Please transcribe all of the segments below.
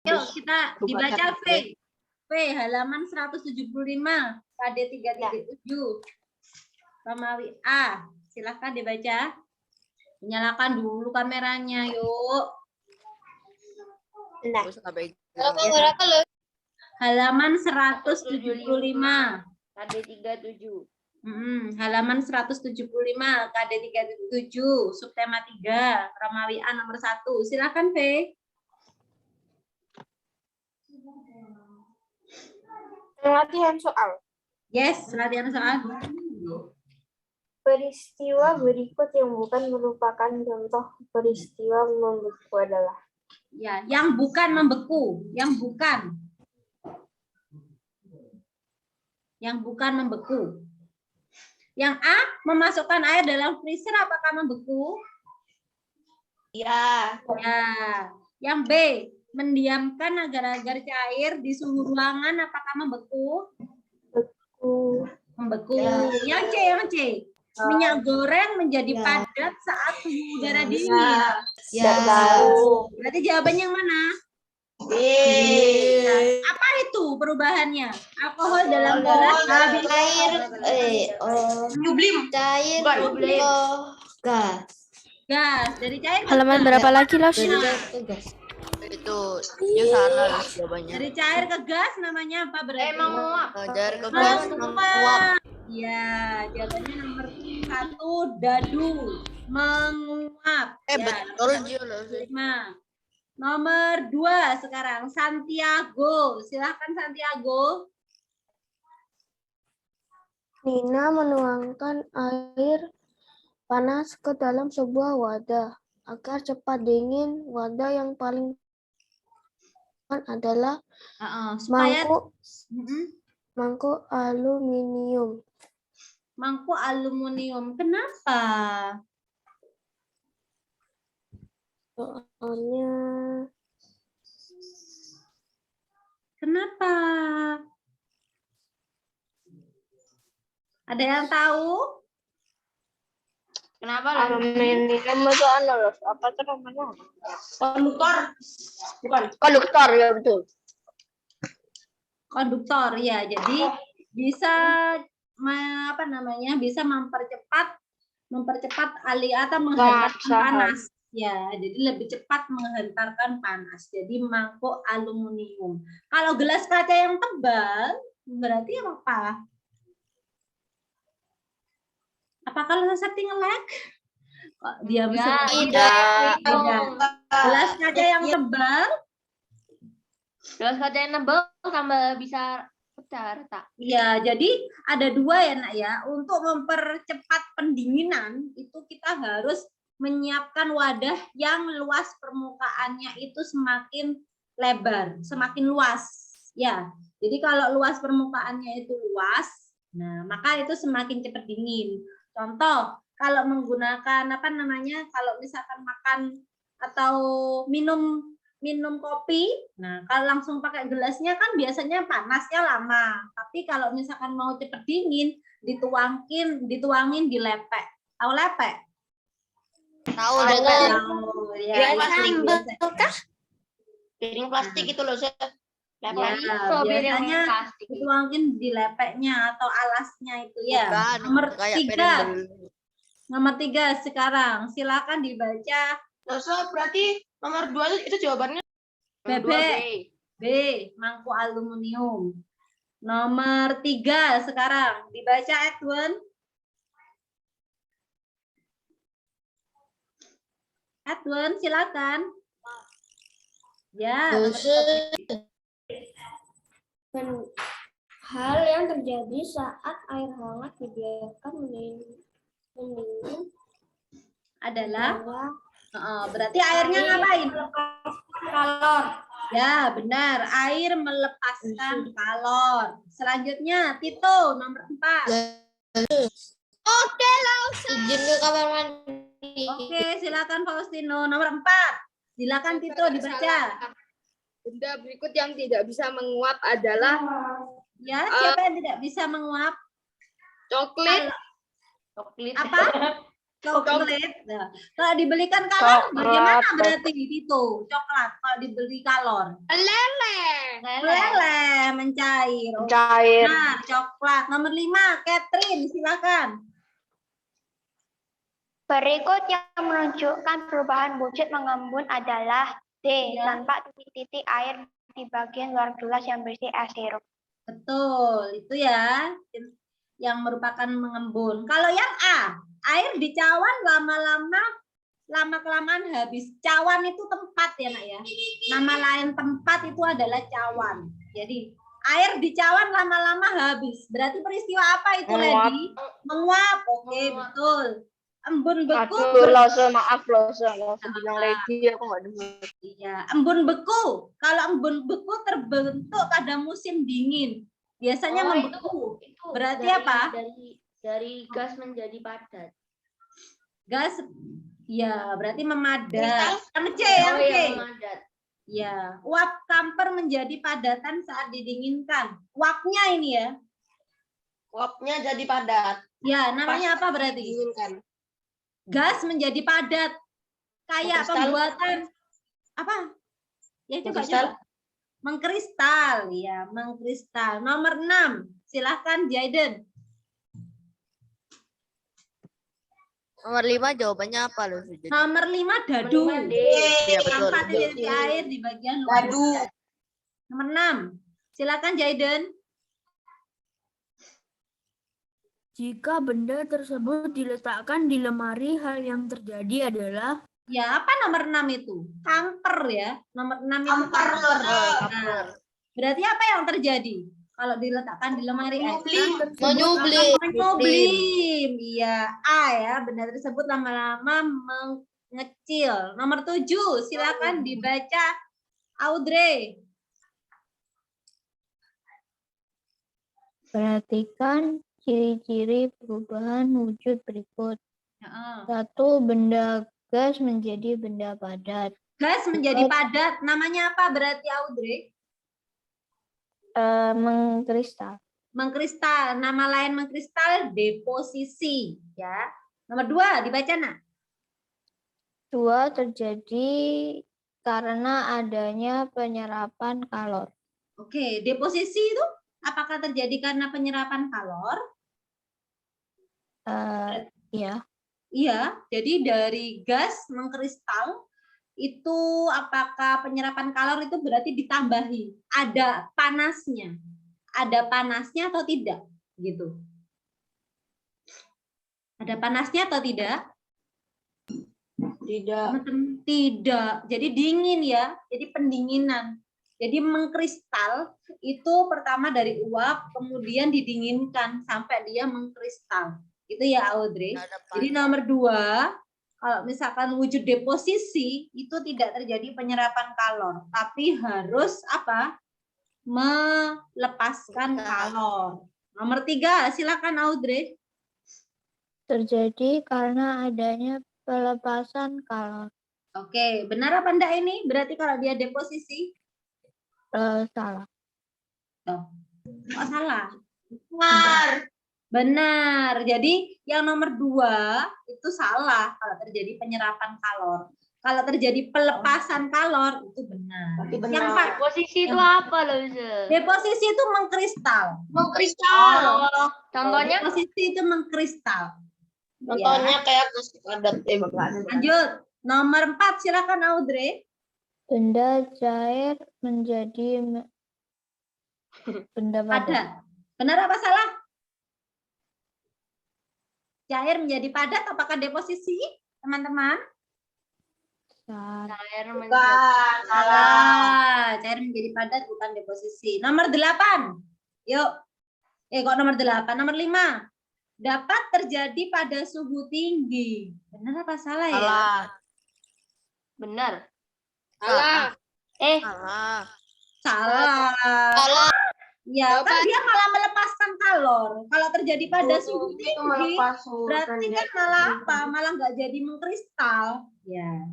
Yuk kita dibaca V. V halaman 175 KD 3.7 Romawi A. Silahkan dibaca. Nyalakan dulu kameranya, yuk. Nah. Halaman 175 KD 37. Halaman 175 KD 3.7 subtema 3 Romawi A nomor 1. Silakan V. Latihan soal. Yes, latihan soal. Peristiwa berikut yang bukan merupakan contoh peristiwa membeku adalah. Ya, yang bukan membeku, yang bukan. Yang bukan membeku. Yang A, memasukkan air dalam freezer apakah membeku? Ya. Ya. Yang B, mendiamkan agar-agar cair di suhu ruangan apakah membeku? Membeku. Yang C, minyak goreng menjadi padat saat suhu udara dingin. Ya. Tahu. Berarti jawabannya yang mana? B. Apa itu perubahannya? Alkohol dalam darah Cair. Cair. Gas. gas dari cair. Halaman berapa lagi, Los? Itu dia salah jawabannya. Dari cair ke gas namanya apa berarti? Menguap. Dari ke gas menguap. Ya, jawabannya nomor 1 dadu menguap. Betul Loh. 5. Nomor 2 sekarang Santiago. Silahkan Santiago. Nina menuangkan air panas ke dalam sebuah wadah agar cepat dingin. Wadah yang paling adalah mangkuk aluminium. Mangkuk aluminium. Kenapa? Soalnya kenapa? Ada yang tahu? Kenapa? aluminium itu apa tuh namanya? Konduktor. Bukan. Konduktor, ya betul. Konduktor ya. Jadi bisa bisa mempercepat atau menghantarkan panas. Ya, jadi lebih cepat menghantarkan panas. Jadi mangkuk aluminium. Kalau gelas kaca yang tebal, berarti apa? Apakah lo setting lag? Kok dia bisa Tidak. gelas kaca yang tebal? Gelas kaca yang tebal tambah bisa pecah retak. Ya, jadi ada 2 ya, Nak ya. Untuk mempercepat pendinginan itu kita harus menyiapkan wadah yang luas permukaannya itu semakin lebar, semakin luas. Ya, jadi kalau luas permukaannya itu luas, nah maka itu semakin cepat dingin. Contoh, kalau menggunakan kalau misalkan makan atau minum kopi, nah kalau langsung pakai gelasnya kan biasanya panasnya lama. Tapi kalau misalkan mau cepat dingin, dituangin di lepek. Tahu lepek? Tahu Ya, Piring plastik itu loh, Chef. ya, biasanya dituangin di lepeknya atau alasnya itu ya. Nomor 3 sekarang, silakan dibaca. Berarti nomor 2 itu jawabannya B, mangkuk aluminium. Nomor 3 sekarang, dibaca Edwin. Edwin, silakan. Ya, Hal yang terjadi saat air hangat dibiarkan mendingin adalah berarti airnya ngapain? kalor. Ya, benar. Air melepaskan kalor. Selanjutnya, Tito, nomor 4. Oke, langsung. Izin ke kamar mandi. Oke, silakan Faustino. Nomor 4. Silakan Tito dibaca. Benda berikut yang tidak bisa menguap adalah Ya, siapa yang tidak bisa menguap? coklat, Apa? Coklat. Nah, kalau dibelikan kalor bagaimana Coklat. berarti itu? Coklat kalau dibeli kalor. Lele. Meleleh, mencair. Oh, Cair. nah, coklat. Nomor 5, Catherine, silakan. Berikut yang menunjukkan perubahan wujud mengembun adalah D. Ya. Nampak titik-titik air di bagian luar gelas yang berisi es sirup. Betul, itu ya yang merupakan mengembun. Kalau yang A, air di cawan lama-kelamaan habis. Cawan itu tempat ya, Nak ya. Nama lain tempat itu adalah cawan. Jadi, air di cawan lama-lama habis. Berarti peristiwa apa itu, Menguap. Lady? Menguap. Oke, betul. Embun beku. Aduh, Lose, maaf Lose bilang lagi aku nggak dengar. Iya, embun beku. Kalau embun beku terbentuk pada musim dingin. Biasanya membeku. Berarti apa? Dari gas menjadi padat. Gas. Ya, berarti memadat. Yang C, yang C. Padat. Ya, uap kamper menjadi padatan saat didinginkan. Uapnya ini ya. Uapnya jadi padat. Ya, namanya apa berarti? Dinginkan. Gas menjadi padat. Kayak Mengkristal. pembuatan apa? Ya coba Mengkristal. coba. Mengkristal, ya, mengkristal. Nomor 6. Silahkan Jaden. Nomor 5 jawabannya apa loh? Nomor 5 dadu. Iya betul. Tanpa titik air di bagian luar. Dadu. Nomor 6. Silakan Jaden. Jika benda tersebut diletakkan di lemari, hal yang terjadi adalah Ya, apa nomor 6 itu? Kamper ya. Nomor 6 itu Kamper. Nah, berarti apa yang terjadi? Kalau diletakkan di lemari es? Menyublim. Menyublim. Iya, A ya. Benda tersebut lama-lama mengecil. Nomor 7, silakan dibaca Audrey. Perhatikan ciri-ciri perubahan wujud berikut. Heeh. 1. Benda gas menjadi benda padat. Gas menjadi padat. Namanya apa berarti Audrey? Mengkristal. Mengkristal. Nama lain mengkristal deposisi. Ya. Nomor 2 dibaca nak. 2. Terjadi karena adanya penyerapan kalor. Oke, deposisi itu apakah terjadi karena penyerapan kalor? Ya. Iya, jadi dari gas mengkristal itu apakah penyerapan kalor itu berarti ditambahi? Ada panasnya. Ada panasnya atau tidak? Gitu. Ada panasnya atau tidak? Tidak. Teman-teman, tidak. Jadi dingin ya. Jadi pendinginan. Jadi mengkristal itu pertama dari uap, kemudian didinginkan sampai dia mengkristal. Itu ya Audrey. Jadi nomor 2, kalau misalkan wujud deposisi itu tidak terjadi penyerapan kalor, tapi harus apa? Melepaskan kalor. Nomor 3, silakan Audrey. Terjadi karena adanya pelepasan kalor. Oke, benar apa enggak ini? Berarti kalau dia deposisi? Salah. Oh, kok salah? Benar. Benar. Jadi yang nomor 2 itu salah kalau terjadi penyerapan kalor. Kalau terjadi pelepasan kalor itu benar. Tapi benar. Yang empat, Posisi itu apa loh? deposisi itu mengkristal. Mengkristal. Contohnya? Deposisi itu mengkristal. Contohnya kayak gas padat. Bukan. Lanjut. Nomor 4 silakan Audrey. Benda cair menjadi benda padat. Padat. Benar apa salah? Cair menjadi padat apakah deposisi, teman-teman? Cair Bukan. Salah. Cair menjadi padat bukan deposisi. Nomor 8. Yuk. Kok nomor 8? Nomor 5. Dapat terjadi pada suhu tinggi. Benar apa salah ya? Salah. Benar. Salah. Salah. Salah. Salah. Ya, kan dia malah melepaskan kalor. Kalau terjadi pada suhu tinggi, berarti kan malah apa? Malah nggak jadi mengkristal. Ya.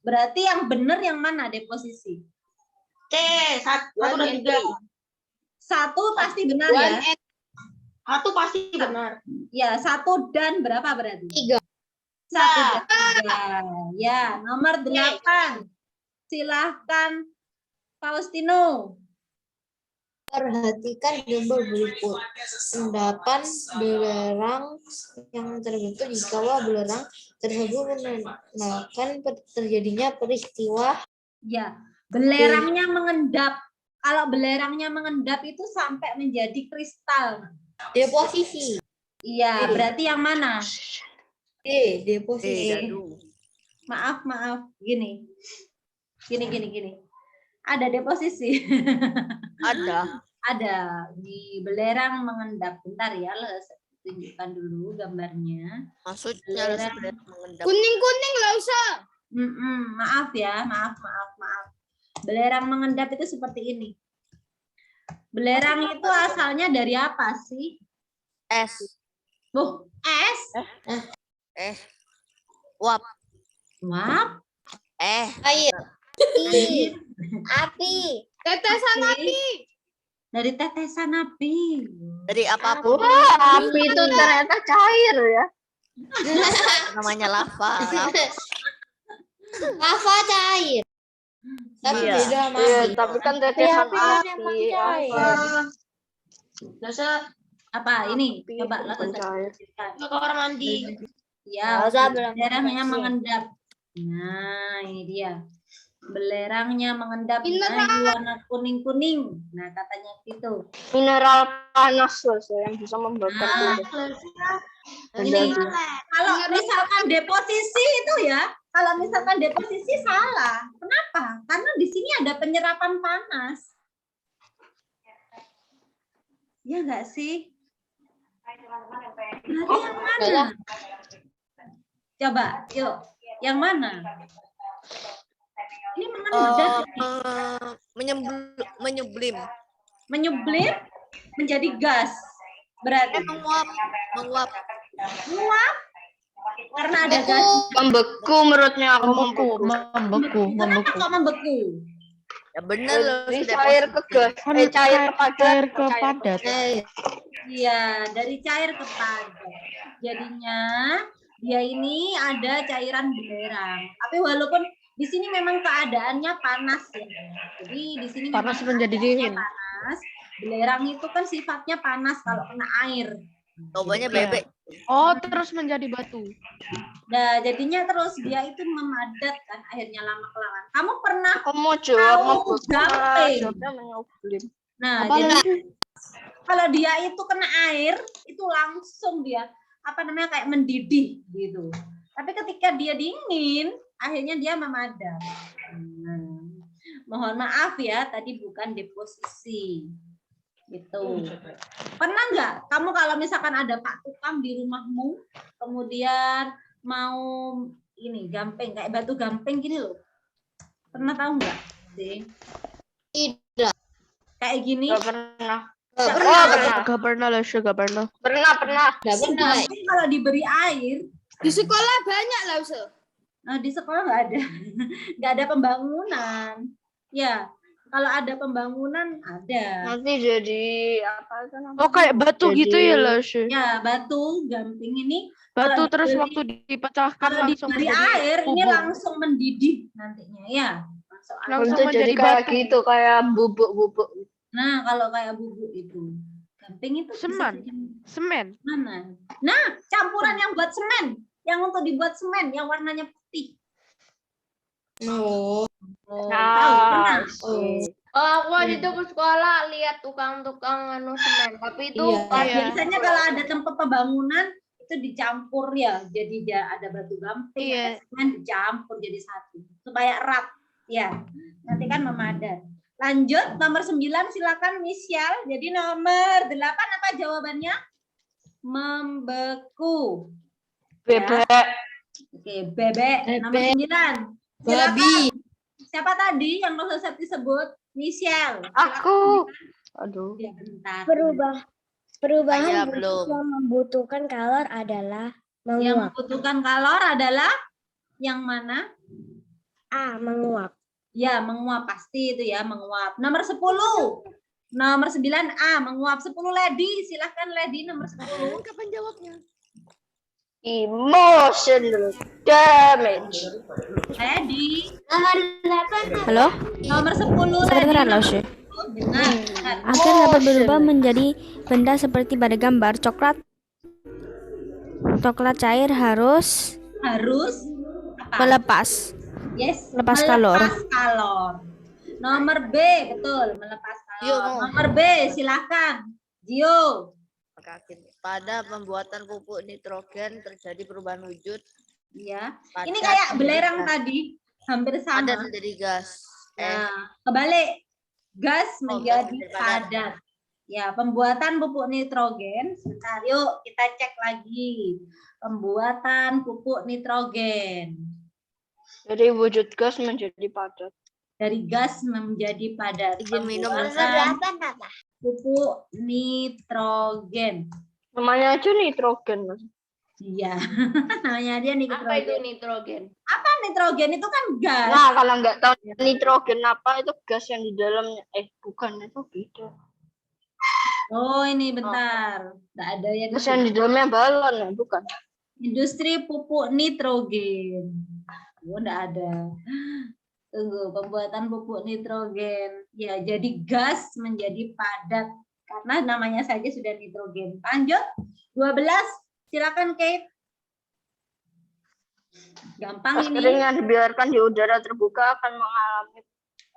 Berarti yang benar yang mana deposisi? C. 1 dan 3. 1 pasti benar ya? 1 pasti benar. Ya, 1 dan berapa berarti? 3. 1, 2, 3. Ya, nomor 8. Silahkan Faustino. Perhatikan gambar berikut. Endapan belerang yang terbentuk jika belerang tersebut menandakan terjadinya peristiwa. Ya, belerangnya mengendap. Kalau belerangnya mengendap itu sampai menjadi kristal. Deposisi. Iya, berarti yang mana? Deposisi. Maaf. Gini. Ada deposisi. Ada di belerang mengendap. Bentar ya, tunjukkan dulu gambarnya. Maksudnya mengendap. Kuning lah usah. Maaf ya, maaf. Belerang mengendap itu seperti ini. Belerang itu asalnya dari apa sih? Es. Es? Uap. Uap? Air. Api. Tetesan api. Dari tetesan api. Dari apapun. Api itu ternyata cair ya. Namanya lava. Lava cair. Tapi Iya. beda sama Iya, api. tapi kan tetesan api api. Apa ini? Coba Bukan cair. Ke kamar mandi. Ya, Nggak usah bilang belerangnya tetesan. mengendap. Nah, ini dia. Belerangnya mengendap. Nah, Mineral. ini warna kuning-kuning. Nah, katanya gitu. Mineral panas loh yang bisa membakar Nah, tubuh. ini kalau misalkan deposisi itu ya, kalau misalkan deposisi salah. Kenapa? Karena di sini ada penyerapan panas. Ya nggak sih? Berarti yang mana? Coba, yuk. Yang mana? Ini mengendap, Menyublim. menyublim menjadi gas. Berarti Menguap. menguap karena ada gas. Membeku menurutnya aku membeku. Kenapa kok membeku? Ya bener loh. Dari sudah cair ke gas. Cair ke padat. Cair ke padat. Iya, dari cair ke padat. Jadinya dia ini ada cairan belerang. Tapi walaupun di sini memang keadaannya panas ya. Jadi di sini Panas memang menjadi keadaannya dingin. Panas. Belerang itu kan sifatnya panas kalau kena air. Cobanya bebek. Oh, terus menjadi batu. Nah, jadinya terus dia itu memadat kan akhirnya lama-kelamaan. Kamu pernah Aku mau jawab tahu gamping? jawabnya menyublim. Nah, Apa jadi lagi? kalau dia itu kena air, itu langsung dia kayak mendidih gitu. Tapi ketika dia dingin, akhirnya dia memadat. Mohon maaf ya, tadi bukan deposisi. Gitu. Pernah nggak kamu kalau misalkan ada Pak Tukang di rumahmu, kemudian mau ini gamping kayak batu gamping gini loh. Pernah tahu nggak sih? Tidak. Kayak gini. Gak pernah. Gak pernah lah, gak pernah. Pernah. Gak pernah. Gamping kalau diberi air, Di sekolah banyak lah usah. di sekolah nggak ada, nggak ada pembangunan. Ya, kalau ada pembangunan ada. Nanti jadi apa itu namanya? Oh, kayak batu Jadi- gitu ya lah, Ya, batu gamping ini Batu kalau terus diberi- waktu dipecahkan kalau langsung diberi menjadi air ini bubuk. langsung mendidih nantinya ya. Langsung Itu jadi menjadi kayak batu. gitu, kayak bubuk-bubuk. Nah, kalau kayak bubuk itu. Gamping itu bisa Semen. jadi Semen. mana? Nah, campuran yang buat semen, yang untuk dibuat semen yang warnanya putih. Oh. Oh, Nah, tahu pernah? Oh, aku waktu itu ke sekolah lihat tukang-tukang anu semen, tapi itu Iya. Nah, Iya. biasanya kalau ada tempat pembangunan itu dicampur ya, jadi dia ada batu gamping, Iya. ada semen dicampur jadi satu supaya erat. Ya, nanti kan memadat. Lanjut nomor 9 silakan Michelle. Jadi nomor 8 apa jawabannya? Membeku. Bebek. Oke, bebek. Nomor 9. Babi. Siapa tadi yang Dr. Septi sebut? Michelle. Aku. Aduh. Ya, bentar. Perubahan Saya bentuk belum. yang membutuhkan kalor adalah Yang menguap. membutuhkan kalor adalah yang mana? A. Menguap. Ya, menguap pasti itu ya, menguap. Nomor 10. Nomor 9A, menguap. 10 Lady, silahkan Lady nomor 10. Kapan jawabnya? Emotional damage. Edi. Halo, Nomor 10 kedengeran Redi. loh sih. Benar. Agar dapat berubah menjadi benda seperti pada gambar coklat. Coklat cair harus Apa? melepas. Yes, Melepas kalor. kalor. Nomor B, betul, melepas kalor. Yo, mau. Nomor B, silakan. Gio. Pada pembuatan pupuk nitrogen terjadi perubahan wujud. Ya. Padat Ini kayak menjadi belerang gas. tadi, hampir sama. Padat menjadi gas. Nah, kebalik. Gas menjadi menjadi padat. padat. Ya, pembuatan pupuk nitrogen. Sebentar, yuk kita cek lagi. Pembuatan pupuk nitrogen. Dari wujud gas menjadi padat. Dari gas menjadi padat. Izin minum, Mas. Pembuatan pupuk nitrogen. Namanya aja nitrogen, Mas. Iya, namanya dia nitrogen. Apa itu nitrogen? Apa nitrogen itu kan gas. Nah, kalau nggak tahu nitrogen apa, itu gas yang di dalamnya. Bukan, itu beda. Oh, ini bentar. Nggak ada yang Gas yang di dalamnya balon, ya, bukan? industri pupuk nitrogen. Oh, nggak ada. Tunggu, pembuatan pupuk nitrogen. Ya, jadi gas menjadi padat. Karena namanya saja sudah nitrogen. Lanjut, 12. Silakan, Kate. Gampang ini. Aspirin yang dibiarkan di udara terbuka akan mengalami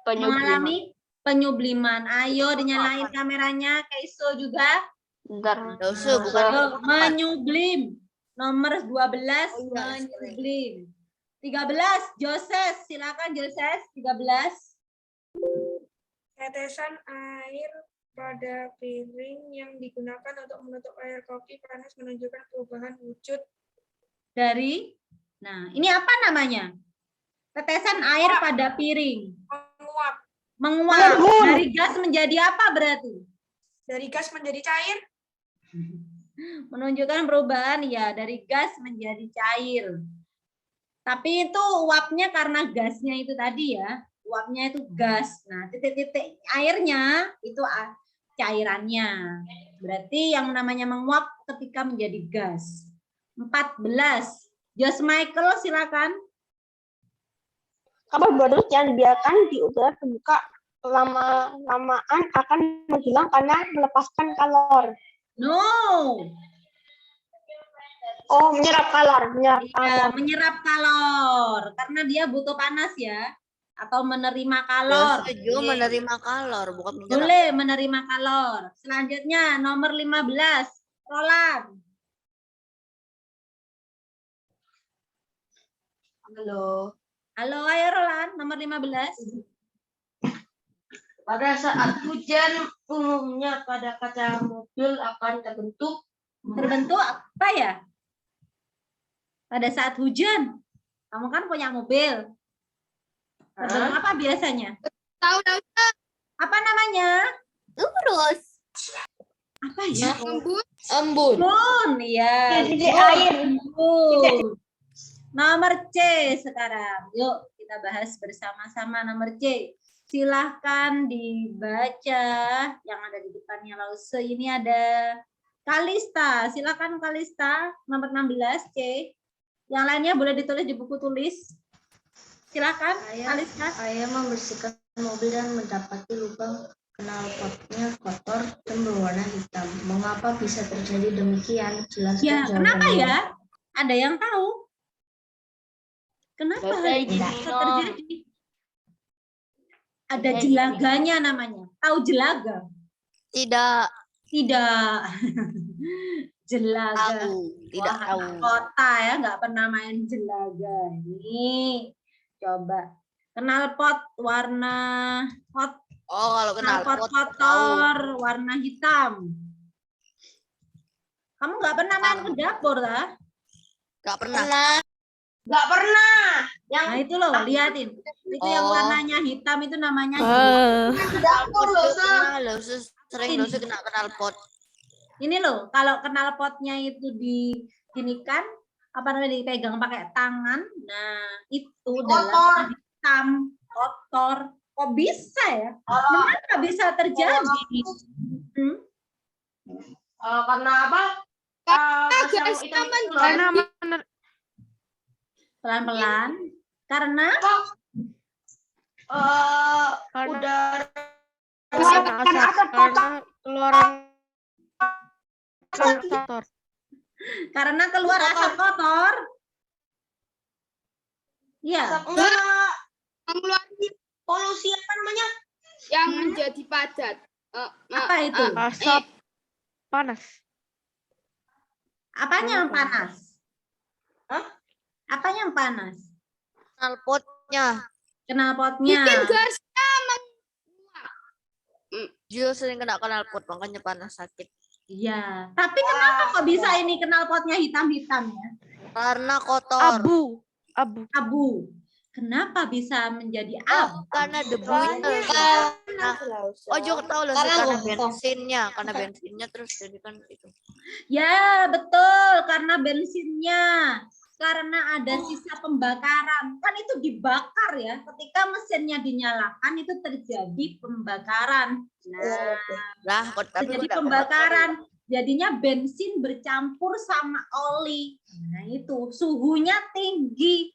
penyubliman. Mengalami penyubliman. Ayo dinyalain kameranya, Keiso juga. Bentar. Dosa bukan Ayo, menyublim. Nomor 12, menyublim. 13, Joses. Silakan Joses, 13. Tetesan air pada piring yang digunakan untuk menutup air kopi panas menunjukkan perubahan wujud. Dari, nah ini apa namanya? Tetesan air pada piring. Menguap. Menguap. Dari gas menjadi apa berarti? Dari gas menjadi cair. Menunjukkan perubahan ya, dari gas menjadi cair. Tapi itu uapnya karena gasnya itu tadi ya. Uapnya itu gas. Nah, titik-titik airnya itu cairannya. Berarti yang namanya menguap ketika menjadi gas. 14. Josh Michael silakan. Karbohidrat yang dibiarkan di udara terbuka lama-lamaan akan menghilang karena melepaskan kalor. No. Oh, menyerap kalor, Ya, menyerap kalor karena dia butuh panas ya, atau menerima kalor. setuju menerima kalor, bukan menyerap. Boleh menerima kalor. Selanjutnya nomor 15, Roland. Halo. Halo, ayo Roland, nomor 15. Pada saat hujan, umumnya pada kaca mobil akan terbentuk. Terbentuk apa ya? Pada saat hujan. Kamu kan punya mobil. Terbentuk apa biasanya? Tahu. Apa namanya? Terus. Apa ya? Embun. Embun, ya. Titik air. Embun. Nomor C sekarang. Yuk kita bahas bersama-sama nomor C. Silahkan dibaca yang ada di depannya Lause. Ini ada Kalista. Silahkan Kalista, nomor 16 C. Yang lainnya boleh ditulis di buku tulis. Silahkan Kalista. Saya membersihkan mobil dan mendapati lubang knalpotnya kotor dan berwarna hitam. Mengapa bisa terjadi demikian? Jelaskan Ya, kenapa jawabannya. ya? Ada yang tahu? Kenapa hal ini bisa terjadi? Ada jelaganya namanya. Tahu jelaga? Tidak Tidak. Jelaga. tahu, tidak Wah, tahu. anak kota ya, nggak pernah main jelaga. Ini coba. Knalpot warna hot, Oh, kalau kenal knalpot pot kotor warna hitam. Kamu nggak pernah main ke dapur, lah? Gak pernah. Nggak pernah. Yang Nah itu loh, liatin. Itu yang Oh. warnanya hitam itu namanya dapur loh, Sa. Kenal, sering dosa kena kenal pot. ini loh, kalau knalpotnya itu diginikan, apa namanya dipegang pakai tangan, nah itu dalam hitam, kotor. Kok bisa ya? Kenapa bisa terjadi? Karena apa? Karena Pelan-pelan. Karena udara karena keluaran kotor. karena keluar asap kotor. Iya. enggak mengeluarkan polusi apa namanya? Yang menjadi padat. Apa itu? Asap panas. Apanya yang panas? Hah? Apanya yang panas? Knalpotnya. Knalpotnya. gasnya Jill sering kena knalpot, makanya panas sakit. Iya. Tapi kenapa kok bisa ini knalpotnya hitam-hitam ya? Karena kotor. Abu. Kenapa bisa menjadi Oh, abu? karena debunya. Oh, juga tahu loh, karena bensinnya terus jadi kan itu. Ya, betul. Karena bensinnya. Karena ada sisa pembakaran. Kan itu dibakar ya. Ketika mesinnya dinyalakan itu terjadi pembakaran. Nah, terjadi pembakaran. Jadinya bensin bercampur sama oli. Nah, itu suhunya tinggi.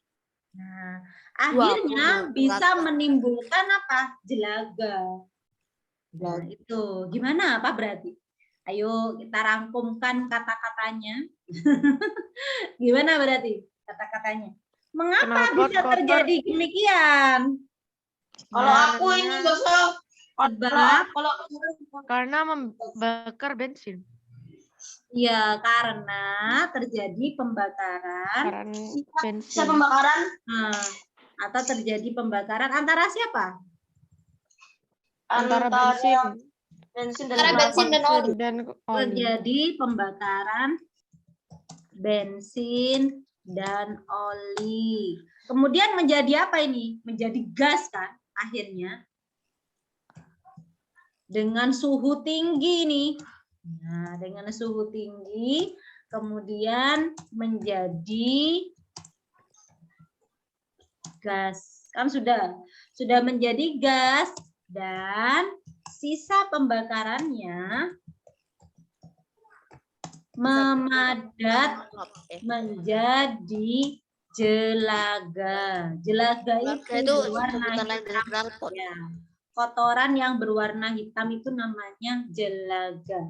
Nah, akhirnya bisa menimbulkan apa? Jelaga. Nah, itu gimana apa berarti? Ayo kita rangkumkan kata-katanya. Gimana berarti kata-katanya? Mengapa bisa terjadi demikian? Kalau aku ini Karena membakar bensin. Ya, karena terjadi pembakaran. Sisa pembakaran. Atau terjadi pembakaran antara siapa? Antara bensin dan oli. Terjadi pembakaran bensin dan oli. Kemudian menjadi apa ini? Menjadi gas kan akhirnya. Dengan suhu tinggi nih. Nah, dengan suhu tinggi kemudian menjadi gas. Kan sudah menjadi gas dan sisa pembakarannya memadat menjadi jelaga. Jelaga itu berwarna hitam. Ya. Kotoran yang berwarna hitam itu namanya jelaga.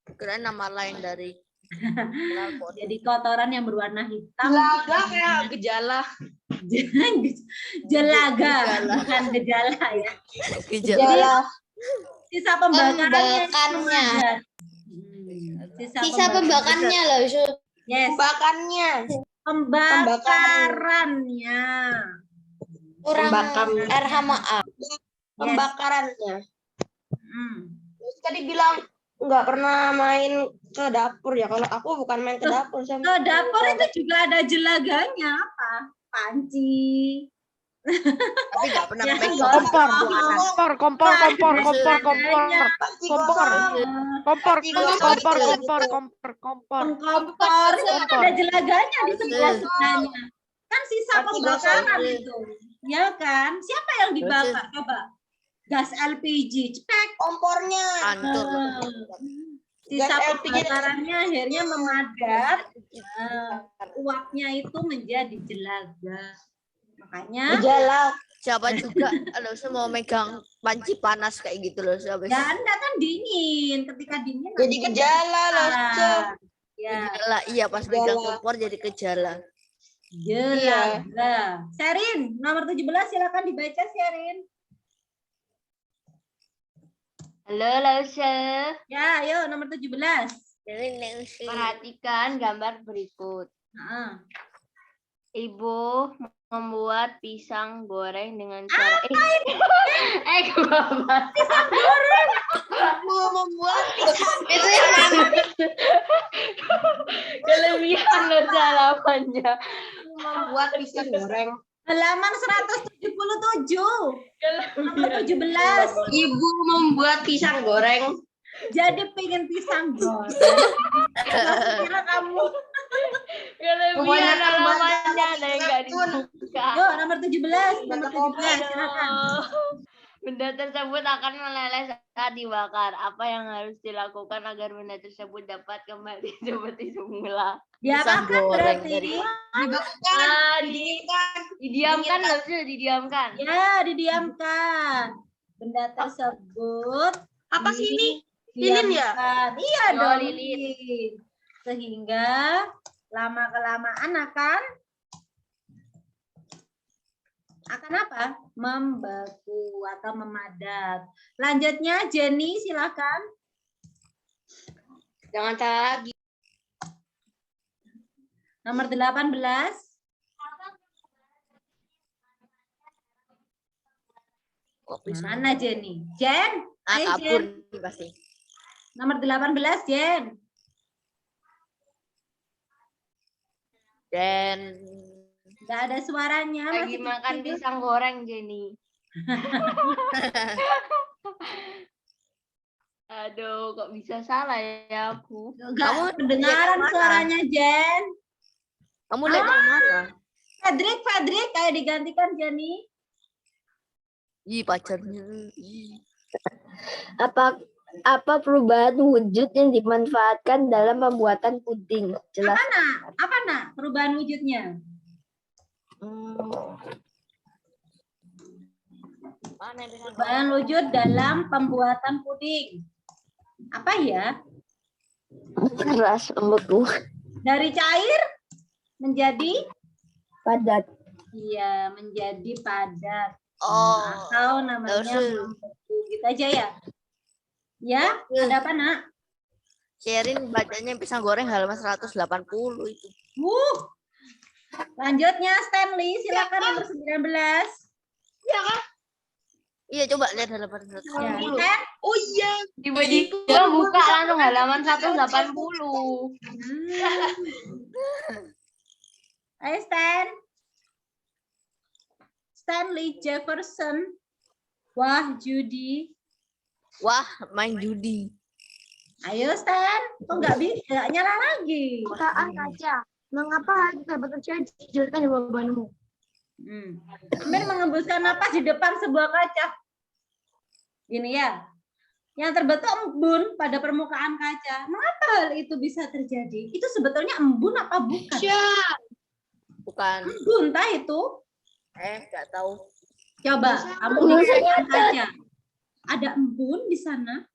Kira nama lain dari jadi kotoran yang berwarna hitam. Jelaga kayak gejala. Jelaga, bukan gejala ya. Gejala. Sisa pembakarannya. Sisa pembakarnya loh. Yes. Pembakarannya. Kurang RH maaf. Pembakarannya. Terus tadi bilang nggak pernah main ke dapur ya. Kalau aku bukan main ke dapur. Ke dapur itu juga ada jelaganya apa? Panci. Tapi nggak pernah main kompor itu ada jelaganya di sebelah sebelahnya. Kan sisa pembakaran itu. Ya kan? Siapa yang dibakar? Coba. Gas LPG, cek kompornya. Sisa pembakarannya akhirnya memadat, uapnya itu menjadi jelaga. Makanya siapa juga kalau mau megang panci panas kayak gitu loh, siapa? Ya Anda kan dingin, ketika dingin jadi gejala loh. Ya. Gejala, iya pas megang kompor jadi gejala. Jelaga. Sherin, nomor 17 silakan dibaca Sherin. Halo Lause. Ya, ayo nomor 17. Perhatikan gambar berikut. Ibu membuat pisang goreng dengan cara pisang goreng. Ibu membuat pisang itu yang kelebihan halamannya. Membuat pisang goreng. Halaman 177. Nomor 17. Ibu membuat pisang goreng. Jadi pengen pisang goreng. Kira kamu. Kelebihan halamannya ada yang nggak dibuka. Yo, nomor 17. Nomor 17 silakan. Benda tersebut akan meleleh saat dibakar. Apa yang harus dilakukan agar benda tersebut dapat kembali seperti semula? Diapakan berarti? Didiamkan harusnya didiamkan. Ya, didiamkan. Benda tersebut Apa sih ini? Lilin ya? didiamkan. Iya Oh, dong, lilin. lilin. Sehingga lama-kelamaan akan apa? Membeku atau memadat. Lanjutnya Jenny, silakan. Jangan salah lagi. Nomor 18. Kok bisa? Mana Jenny? Jen? Ayo Kabur Jen. nih pasti. Nomor 18 Jen. Dan Nggak ada suaranya. Lagi masih makan kecil. pisang goreng, Jenny. Aduh, kok bisa salah ya aku? Nggak kedengaran suaranya Jen. kamu lihat yang mana? Fredrik, kayak digantikan Jenny. Ih, pacarnya. Ih. Apa perubahan wujud yang dimanfaatkan dalam pembuatan puding? Jelas. Apa nak perubahan wujudnya? Mana yang Perubahan wujud dalam pembuatan puding. Apa ya? Keras, membeku, Dari cair menjadi padat. iya, menjadi padat. Oh, Atau namanya terus. membeku. Gitu aja ya. Ya, ada apa nak? Sherin bacanya pisang goreng halaman 180 itu. Lanjutnya Stanley, silakan nomor 19. Iya, coba lihat halaman 180. Ya, kan? Oh iya. Tiba-tiba buka langsung halaman 180. Ayo Stanley Jefferson. Wah, Judy. Wah, main judi. Ayo Stan, kok nggak bisa nyala lagi? Permukaan kaca. Mengapa hal itu dapat terjadi? Jelaskan jawabanmu. Amir mengembuskan napas di depan sebuah kaca. Gini ya, yang terbentuk embun pada permukaan kaca. Mengapa hal itu bisa terjadi? Itu sebetulnya embun apa bukan? Bukan. Embun, tah itu? Nggak tahu. Coba, kamu lihat kaca. Ada embun di sana?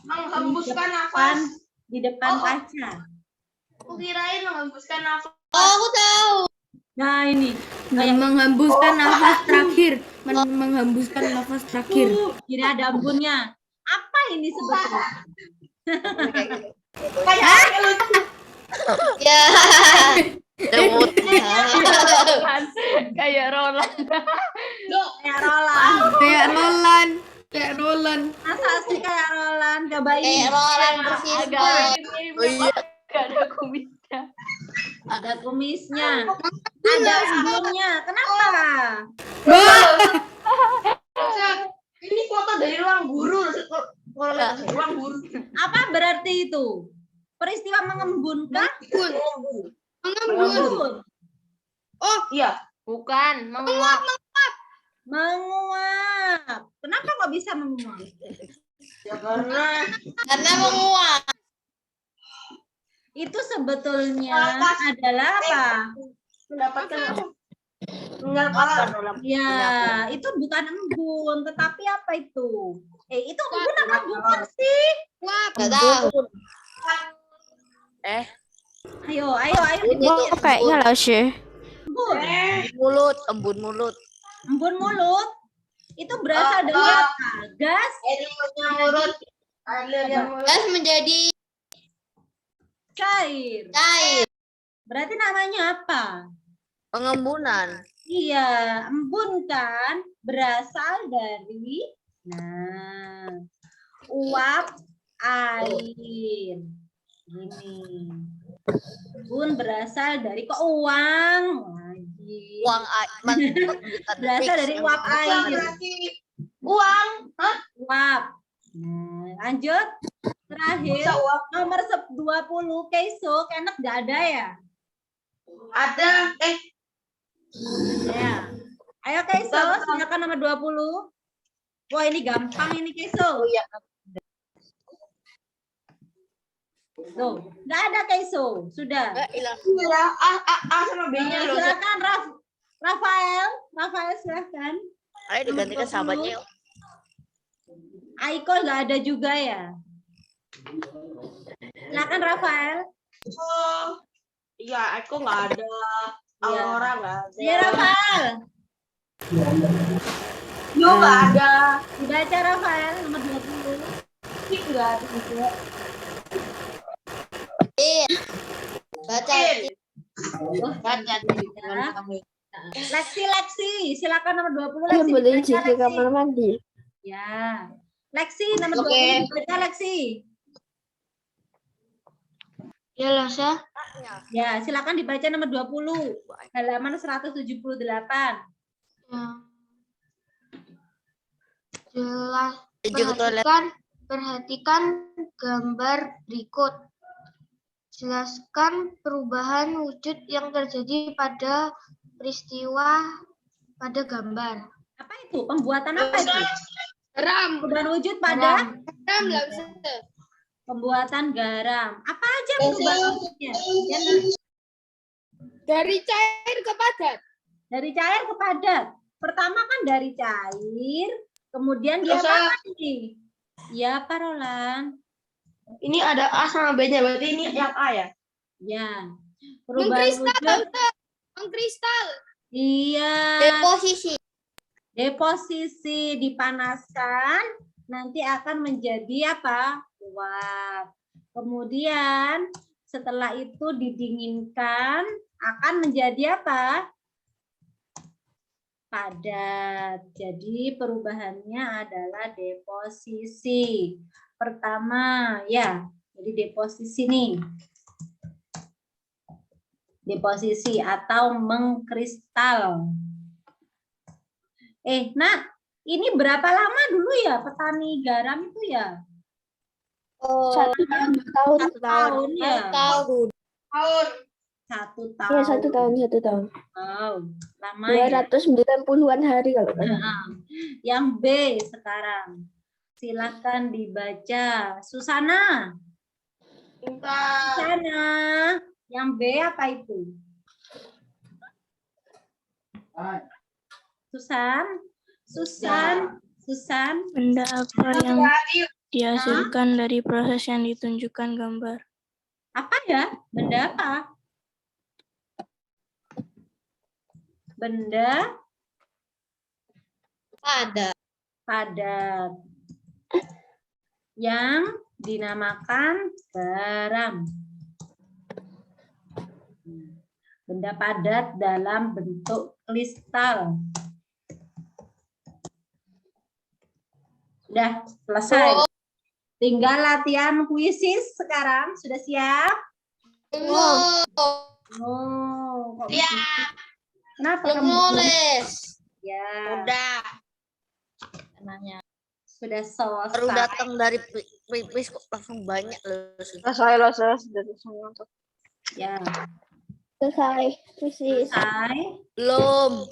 Menghembuskan nafas di depan kaca. Aku kirain menghembuskan nafas. Aku tahu. Nah ini Menghembuskan nafas terakhir. Menghembuskan nafas terakhir. kira ada embunnya. Apa ini sebetulnya? Ya. Demut. Kayak Roland. Kayak Roland. Masa sih kayak Roland? Coba ini. Kayak Roland persis. Oh iya. Gak ada kumisnya. Ada kumisnya. Ada embunnya. Kenapa? Ini foto dari ruang guru. Ruang guru. Apa berarti itu? Peristiwa mengembun kah? Mengembun. Oh iya. Bukan, menguap. Menguap. Kenapa kok bisa menguap? Ya karena menguap. Itu sebetulnya adalah apa? mendapatkan apa? Ya, itu bukan embun, tetapi apa itu? Itu embun apa bukan sih? Nggak tahu. Ayo. Oh, kayaknya lah sih. Embun. Embun mulut. Embun mulut. Itu berasal dari apa? Gas? Gas menjadi Cair. Berarti namanya apa? Pengembunan. Iya, embun kan berasal dari uap air. Gini. Embun berasal dari kok uang lagi. Uang air. Berasal dari uap air. Uang. Uap. Nah, lanjut. Terakhir, nomor 20, Keiso, Kenek nggak ada ya? Ada. Ya. Ayo Keiso, silakan nomor 20. Wah, ini gampang ini Keiso. Oh iya. Tuh, nggak ada Keiso. Sudah. Iya, A sama B-nya loh. Silakan Rafael silakan. Ayo digantikan sahabatnya yuk. Aiko nggak ada juga ya. Silakan Rafael. Oh, iya, aku nggak ada. Aurora nggak ada. Iya Rafael. Yo nggak ada. Dibaca Rafael nomor 20. Nggak ada juga. Baca. Leksi, silakan nomor 20 Saya Leksi. boleh dibaca, izin ke Leksi. kamar mandi. Ya. Leksi nomor 20 dibaca Leksi. Ya, Lasa. Ya, silakan dibaca nomor 20. Halaman 178. Jelas. Izin ke toilet. Perhatikan gambar berikut. Jelaskan perubahan wujud yang terjadi pada peristiwa pada gambar. Apa itu? Pembuatan apa itu? Ram. Perubahan wujud pada Ram nggak bisa. pembuatan garam. Apa aja perubahan wujudnya? Ya, Dari cair ke padat. dari cair ke padat. Pertama kan dari cair, kemudian dia apa lagi? Ya, Pak Roland. Ini ada A sama B-nya, berarti ini yang A ya? Ya. Perubahan wujud. Mengkristal. Iya. Deposisi. Deposisi dipanaskan, nanti akan menjadi apa? Uap. Kemudian setelah itu didinginkan, akan menjadi apa? Padat. Jadi perubahannya adalah deposisi. Pertama, ya, jadi deposisi nih. Deposisi atau mengkristal. Nak, ini berapa lama dulu ya petani garam itu ya? Oh, 1 tahun, 2 tahun. 1 tahun ya? 1 tahun. 1 Iya, tahun. 1 tahun, 1 tahun. Wow, lama ya. 290-an hari kalau nggak salah. Nah, yang B sekarang. Silakan dibaca. Susana. Susana. Yang B apa itu? Susan. Benda apa yang dihasilkan dari proses yang ditunjukkan gambar? Apa ya? Benda apa? Benda padat yang dinamakan garam. Benda padat dalam bentuk kristal. Sudah selesai. Tinggal latihan kuisis sekarang. Sudah siap? Belum. Oh, Ya. Kenapa Belum kamu? nulis. Ya. Udah. Sudah selesai. Baru datang dari Pipis kok langsung banyak loh. Selesai sudah selesai. Ya. Selesai. Kuisis. Selesai. Belum.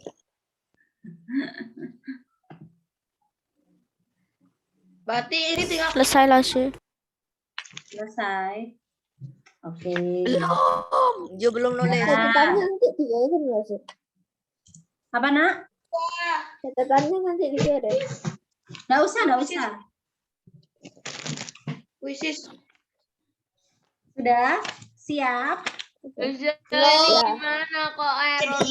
Berarti ini tinggal Selesai Lase. Selesai. Oke. Belum. Jo belum nulis. Catatannya nanti dikirim nggak sih? Apa, Nak? Catatannya nanti dikirim. Nggak usah. kuisis. Sudah? Siap? Gimana kok error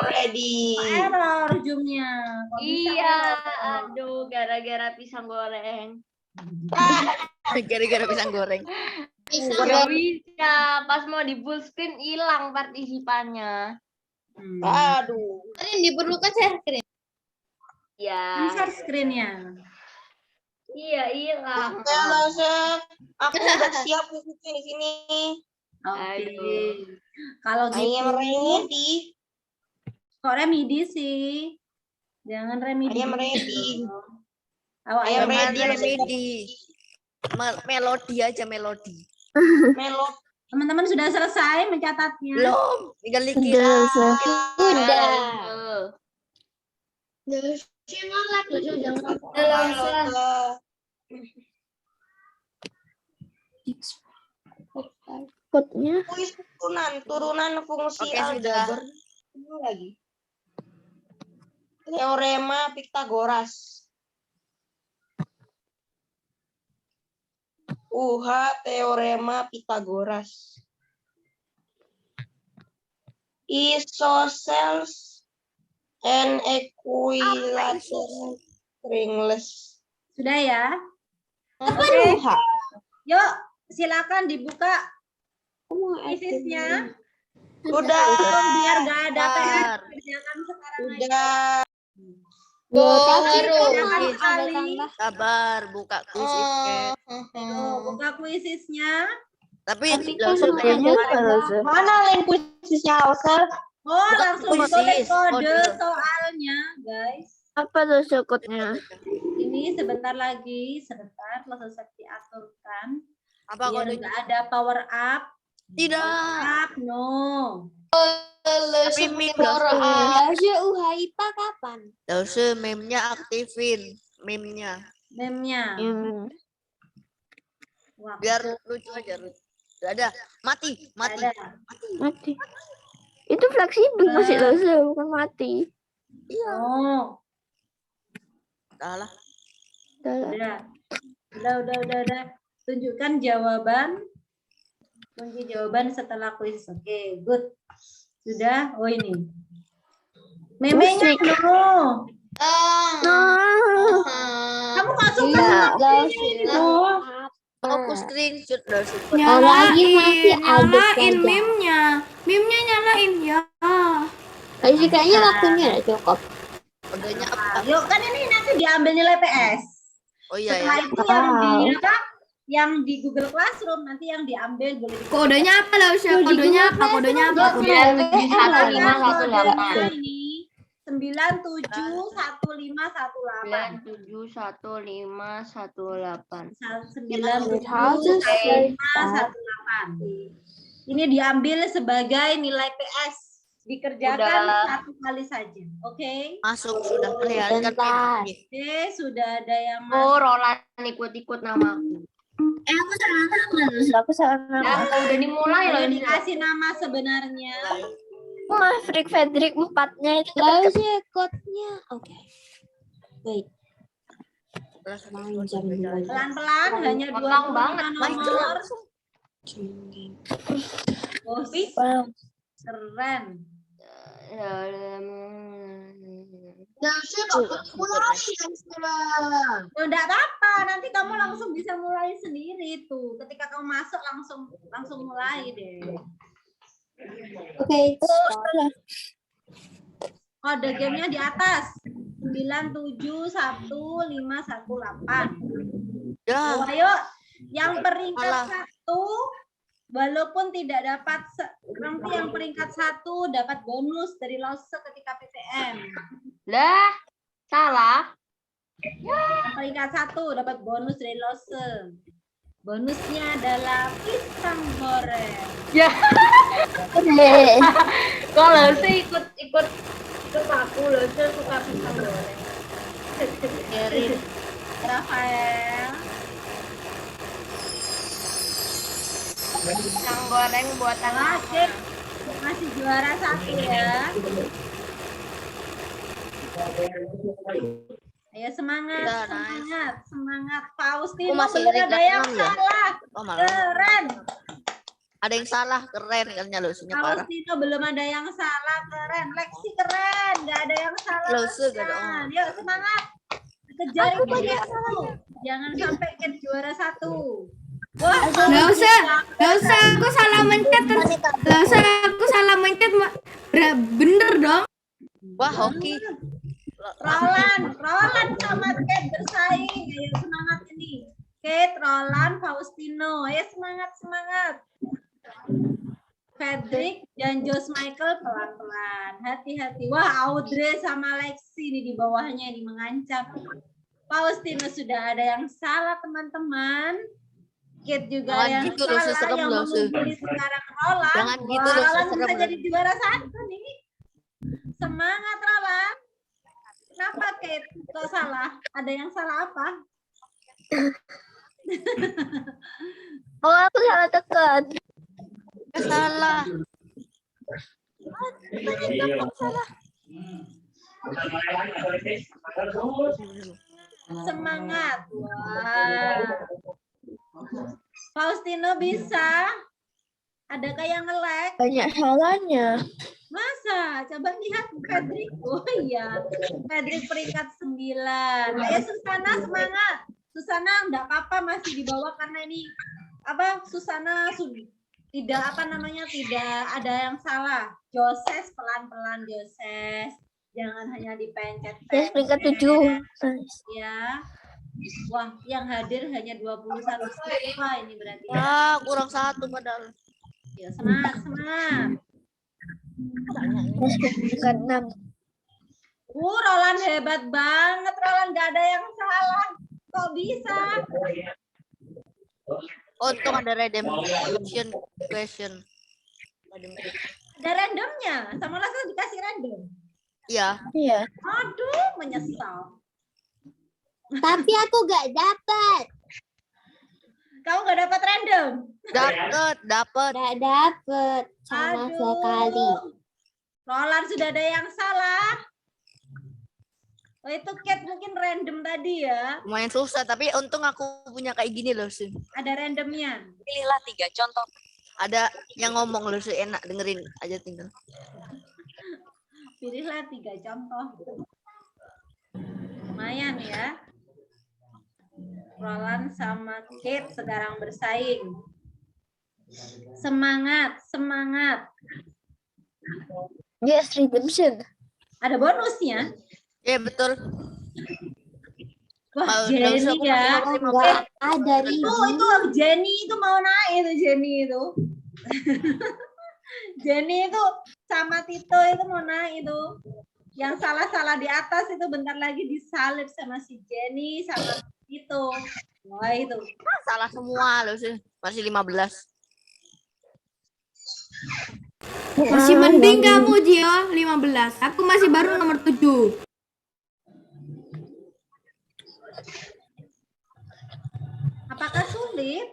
Ready. Error zoom-nya. Kok bisa Iya, error? aduh gara-gara pisang goreng. Gara-gara pisang goreng. Gak bisa, pas mau di full screen hilang partisipannya. Aduh. Ini diperlukan share screen. Ya. Share screen-nya. Iya, hilang. Aku udah siap kuisisnya di sini. Oke. Kalau I am gitu, ready. kok remedi sih? Jangan remedi. I am ready. Awak I am ayam ready. Remedi. Melodi aja melodi. Melodi. Teman-teman sudah selesai mencatatnya? Belum, tinggal dikira. Kodenya Kuis turunan fungsi Oke, sudah. aljabar. Ini lagi. Teorema Pitagoras. Teorema Pitagoras. Isosceles and equilateral stringless. Sudah ya? Oke. Yuk, silakan dibuka isisnya. Sudah. Biar nggak ada PR kerjakan sekarang aja. Jangan sekali. Sabar, buka kuisisnya. Buka kuisisnya. Tapi Mana link kuisisnya, Ausel? Oh, langsung kuisis, ditulis kode kode. soalnya, guys. apa tuh kodenya? Ini sebentar lagi, sebentar selesai diaturkan. Apa Biar kodenya? nggak ada power up. Tidak. Up, no. Tapi UHIPA kapan? Dosa meme-nya aktifin. Meme-nya. Meme-nya. Wah, Biar lucu aja. Gak ada. Mati. ada. Mati. Itu fleksibel masih dosa, bukan mati. Oh, Salah. udah. Tunjukkan jawaban. Kunci jawaban setelah kuis. Oke, good. Sudah. Oh, ini. Memenya no. Kamu nggak suka Aku screenshot dosa. Nyalain meme-nya. Meme-nya nyalain ya. Kayaknya waktunya cukup. Kodenya apa? Yuk, kan ini nanti diambil nilai PS. Oh iya Setelah ya. itu yang di apa? Yang di Google Classroom nanti yang diambil boleh di Kodenya apa lah Usia? Kodenya apa? Kodenya apa? ini 971518. 97518. Ini diambil sebagai nilai PS. Dikerjakan satu kali saja. Oke. Masuk sudah kelihatan. Oke, sudah ada yang Oh, Roland ikut-ikut namaku. Aku salah nama. Ya, udah dimulai loh ini. dikasih nama sebenarnya. Maverick Frederick 4-nya itu sih kodenya. Oke. Wait. Pelan-pelan hanya Gampang 25 banget, nomor. Oh, sih. Wow. Keren. Oh, enggak apa-apa, nanti kamu langsung bisa mulai sendiri tuh. Ketika kamu masuk langsung mulai deh. Oke. Kode gamenya di atas 971518. Ya. Oh, ayo, yang peringkat 1 walaupun tidak dapat nanti yang peringkat 1 dapat bonus dari LOSE ketika PTM. Lah, salah. Yang peringkat 1 dapat bonus dari LOSE. Bonusnya adalah pisang goreng. Ya. Kalau saya ikut aku loh, saya suka pisang goreng. Erin, Rafael. Pisang goreng buatan Wajib masih juara 1 ya. Ayo semangat, Udah, semangat. Faustino Aku masih belum ada peringkat yang 6 ya? salah. Oh, malah. Keren. Ada yang salah, keren kan nyalosunya parah. Faustino belum ada yang salah, keren. Lexi keren, nggak ada yang salah. Lose gak ada Nah, yuk semangat. Kejar ini jangan sampai ke juara 1. Wah, Nggak usah, aku salah mencet. Nggak usah, aku salah mencet. Bener dong. Wah, hoki. Roland sama Kate bersaing. Ayo semangat ini. Kate, Roland, Faustino. Ayo semangat. Frederick dan Josh Michael pelan-pelan. Hati-hati. Wah, Audrey sama Lexi nih di bawahnya ini mengancam. Faustino sudah ada yang salah, teman-teman. Kit juga Jangan yang gitu loh, salah, serem yang loh, mengungguli sekarang Roland. Jangan gitu Wah, loh, Roland serem bisa loh. jadi juara 1 nih. Semangat Roland. Kenapa Kit? Kok salah? Ada yang salah apa? Oh, aku salah tekan. Salah. Semangat. Wah. Faustino bisa? Adakah yang nge-lag? Banyak salahnya. Masa? Coba lihat Fedrik. Oh iya. Fedrik peringkat 9. Ayo Susana semangat. Susana enggak apa-apa masih di bawah karena ini apa Susana tidak tidak ada yang salah. Joses pelan-pelan Joses. Jangan hanya dipencet. Yes, peringkat 7. Ya. Wah, yang hadir hanya 21 siswa ini berarti. Wah, kurang 1 padahal. Ya, semangat. Yes, peringkat 6. Roland hebat banget. Roland gak ada yang salah. Kok bisa? Untung ada redemption question. Ada randomnya. Sama langsung dikasih random. Iya. Iya. Aduh, menyesal. Tapi aku gak dapat. Kamu gak dapat random? Dapat. Gak dapat sama sekali. Roland sudah ada yang salah. Oh, itu Kate mungkin random tadi ya. Lumayan susah, tapi untung aku punya kayak gini loh sih. Ada randomnya. Pilihlah 3 contoh. Ada yang ngomong loh sih, enak dengerin aja tinggal. Pilihlah 3 contoh. Lumayan ya. Roland sama Kate sekarang bersaing. Semangat. Yes, redemption. Ada bonusnya. Iya betul. Wah, Jenny ya. Enggak ada Itu Jenny itu mau naik itu Jenny itu. Jenny itu sama Tito itu mau naik itu. Yang salah-salah di atas itu bentar lagi disalib sama si Jenny sama Tito. Wah itu. Salah semua loh sih. Masih 15. Masih mending kamu Gio 15. Aku masih baru nomor 7. Apakah sulit?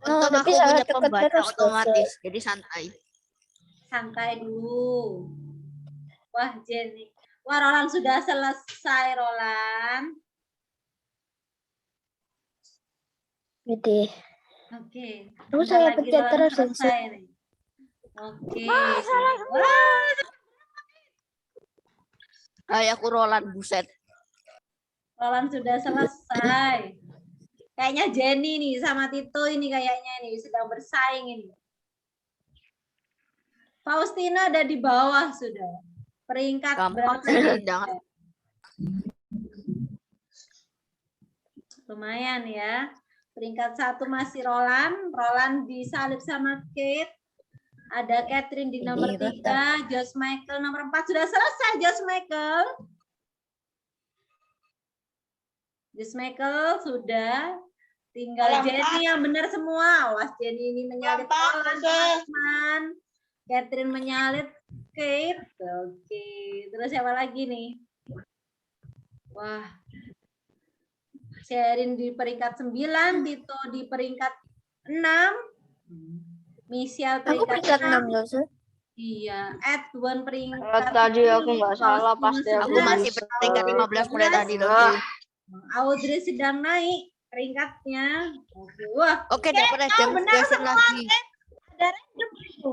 Untung aku punya pembaca otomatis, jadi santai. Santai dulu. Wah Jenny. Wah Roland sudah selesai Roland. Gede. Oke. Terus saya pencet terus selesai nih. Oke. Kayak aku Roland, buset. Roland sudah selesai. Kayaknya Jenny nih sama Tito ini kayaknya nih sedang bersaing ini. Faustina ada di bawah sudah. Peringkat berapa? Lumayan ya. Peringkat 1 masih Roland. Roland disalib sama Kate. Ada Catherine di nomor 3. Josh Michael nomor 4. Sudah selesai Josh Michael. Josh Michael sudah. Tinggal Jenny yang benar semua. Awas Jenny ini menyalip Roland, teman-teman. Catherine menyalip Kate. Oke. Terus siapa lagi nih? Wah. Sherin di peringkat 9, Tito di peringkat 6. Michelle peringkat 6 loh, Sir. Iya, Edwin peringkat tadi aku nggak salah pasti aku masih peringkat 15 mulai tadi loh. Audrey sedang naik peringkatnya. Wah. Oke, dapat redemption lagi. Ada random itu.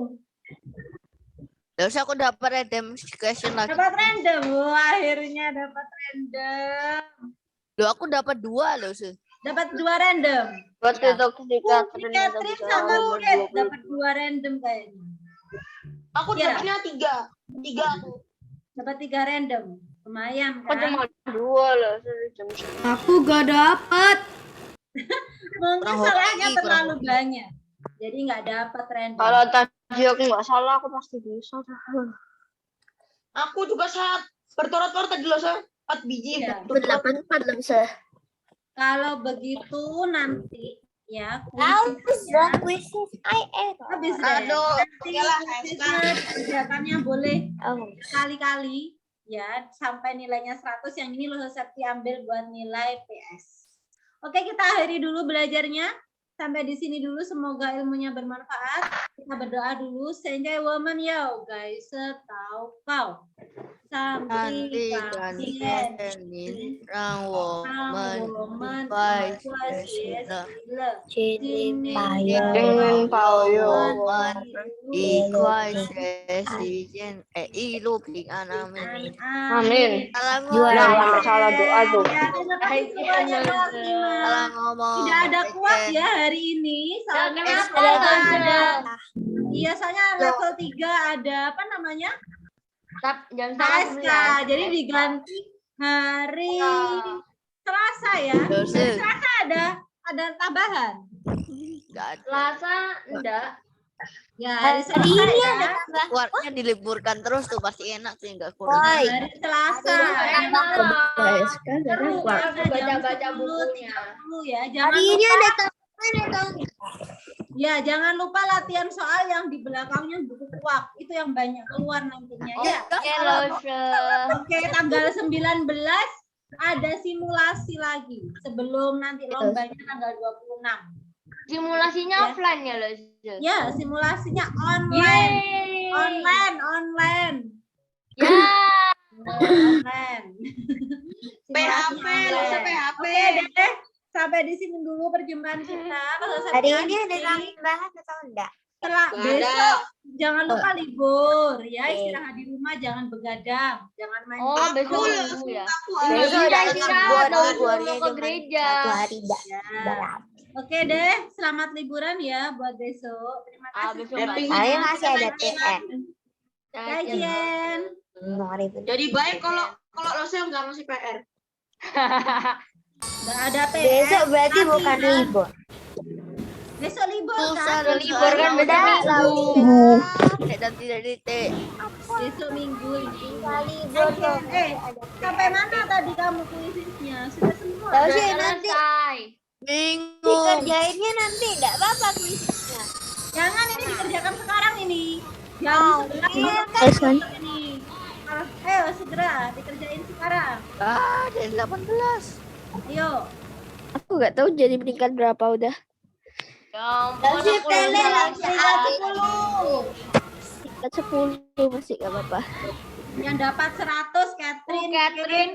Terus aku dapat redemption lagi. Dapat random. Wah, akhirnya dapat random. Loh, aku dapat 2 loh sih. Dapat 2 random. Buat itu ketika Catherine sama Kate dapat 2 random kayaknya. Aku dapatnya 3. 3 aku. Dapat 3 random. Lumayan kan? Cuma 2 loh. Aku gak dapat. Mungkin salahnya terlalu banyak. Jadi nggak dapat random. Kalau tadi aku nggak salah, aku pasti bisa. Aku juga salah bertorot-torot tadi loh, Sir. 4 biji. Iya. 84 lah bisa. Kalau begitu nanti ya Habis habis deh. Aduh, Nanti oke lah, kuisnya kerjakannya boleh Oh. sekali-kali ya sampai nilainya 100. Yang ini lo Septi ambil buat nilai PS. Oke, kita akhiri dulu belajarnya. Sampai di sini dulu, semoga ilmunya bermanfaat. Kita berdoa dulu. Senjai woman yo guys, setahu kau. Sampai Nanti rang woman bai ikwai sesijen ilu ping amin. Amin. Juara masalah doa tuh. Terima kasih semuanya kelas 5. Tidak ada kuat ya hari ini. Soalnya ada. Iya, soalnya level 3 ada apa namanya? Jam ASK. Jadi diganti hari Selasa ya. Hari Selasa ada tambahan. Selasa enggak. Ya, hari Selasa ya. Kuatnya diliburkan terus tuh pasti enak sih enggak kurang. Hari Selasa. Seru karena baca-baca bukunya. Ya, jangan lupa. Ya, jangan lupa latihan soal yang di belakangnya buku kuak. Itu yang banyak keluar nantinya ya. Oke, tanggal 19 ada simulasi lagi sebelum nanti lombanya tanggal 26. Simulasinya Ya. offline ya, Los? Ya, simulasinya online. Online. Ya. Online. PHP, Simulasinya PHP. Oke deh, sampai di sini dulu perjumpaan kita. Hari ini ada tambahan atau enggak? Setelah Nggak besok jangan lupa libur ya, istirahat di rumah, jangan begadang, jangan main. Oh, Aku besok lah, minggu ya. Besok ada Istirahat, libur, mau liburnya ke cuma gereja. 1 hari dah. Ya. Oke deh, selamat liburan ya buat besok. Terima kasih. besok semuanya. Ayo masih ada PR. Gajian. Jadi baik kalau Losel nggak ngasih PR. Nggak ada PR. Besok berarti Tapi bukan ya, libur. Besok libur kan? Libur kan besok minggu. Dan tidak dite. Besok minggu ini. Libur dong. Sampai mana tadi kamu kuisnya? Sudah semua. Tahu Udah sih nanti selesai. Bingung. dikerjainnya nanti enggak apa-apa kuisnya. Jangan ini dikerjakan sekarang ini. Jam 11 ini. Ayo segera dikerjain sekarang. Dari 18. Ayo. Aku nggak tahu jadi peringkat berapa udah. Ya ampun, aku Tele lagi peringkat 10. Peringkat 10 masih nggak apa-apa. Yang dapat 100 Catherine. Catherine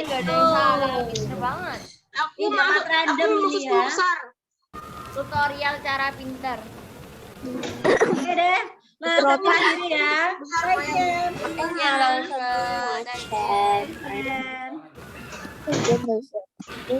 gak ada yang salah. Pinter banget. Aku Ini dapat random lulus ini ya. pulsar. Tutorial cara pinter. Oke deh. Nah, kita akhiri ya. Bye, Jen. Ya, langsung. Dan